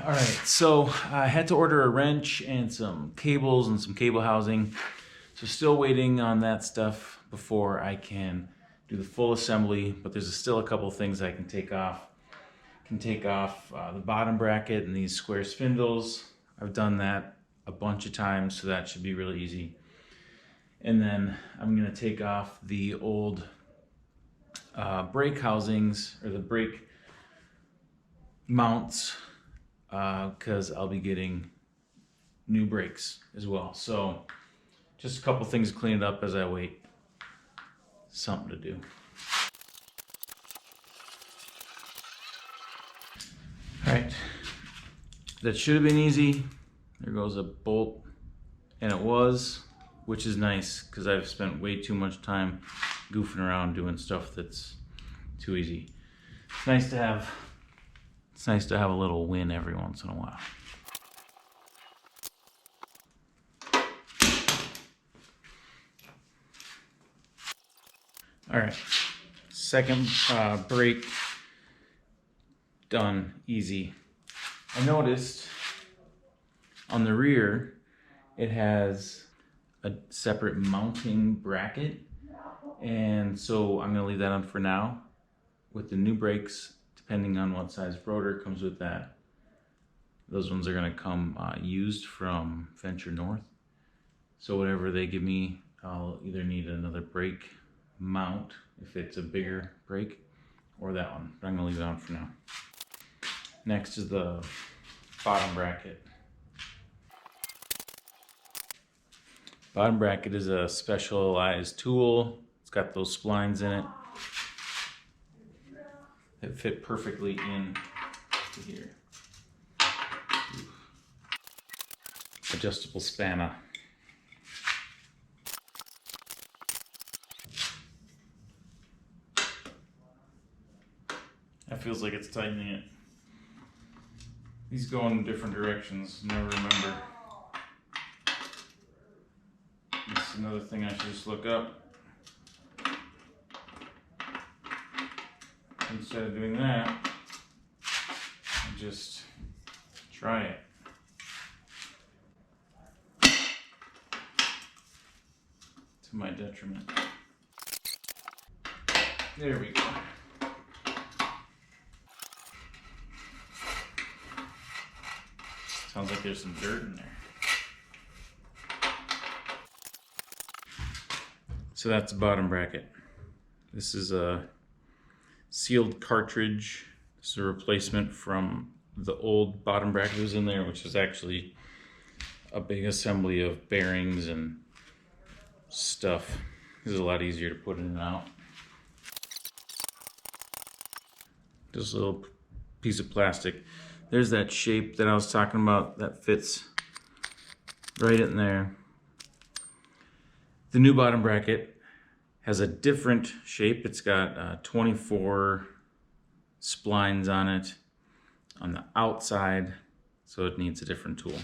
All right, so I had to order a wrench and some cables and some cable housing. So still waiting on that stuff before I can do the full assembly, but there's still a couple things I can take off. The bottom bracket and these square spindles. I've done that a bunch of times, so that should be really easy. And then I'm gonna take off the old brake housings, or the brake mounts, because I'll be getting new brakes as well. So just a couple things to clean it up as I wait. Something to do. All right, that should have been easy. There goes a bolt, and it was, which is nice because I've spent way too much time goofing around doing stuff that's too easy. It's nice to have a little win every once in a while. All right, second brake done, easy. I noticed on the rear it has a separate mounting bracket, and so I'm gonna leave that on for now. With the new brakes, depending on what size rotor comes with that, those ones are gonna come used from Venture North. So whatever they give me, I'll either need another brake mount if it's a bigger brake, or that one, but I'm gonna leave it on for now. Next is the bottom bracket. Bottom bracket is a specialized tool. It's got those splines in it that fit perfectly in here. Adjustable spanner. That feels like it's tightening it. These go in different directions, never remember. That's another thing I should just look up. Instead of doing that, I just try it. To my detriment. There we go. Sounds like there's some dirt in there. So that's the bottom bracket. This is a sealed cartridge. This is a replacement from the old bottom bracket that was in there, which is actually a big assembly of bearings and stuff. This is a lot easier to put in and out. Just a little piece of plastic. There's that shape that I was talking about that fits right in there. The new bottom bracket has a different shape. It's got 24 splines on it on the outside, so it needs a different tool.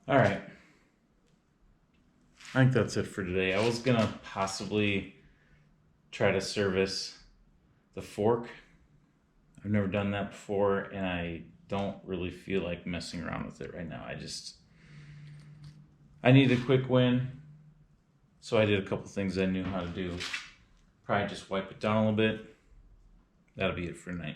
All right, I think that's it for today. I was gonna possibly try to service the fork. I've never done that before, and I don't really feel like messing around with it right now. I need a quick win, so I did a couple things I knew how to do. Probably just wipe it down a little bit. That'll be it for tonight.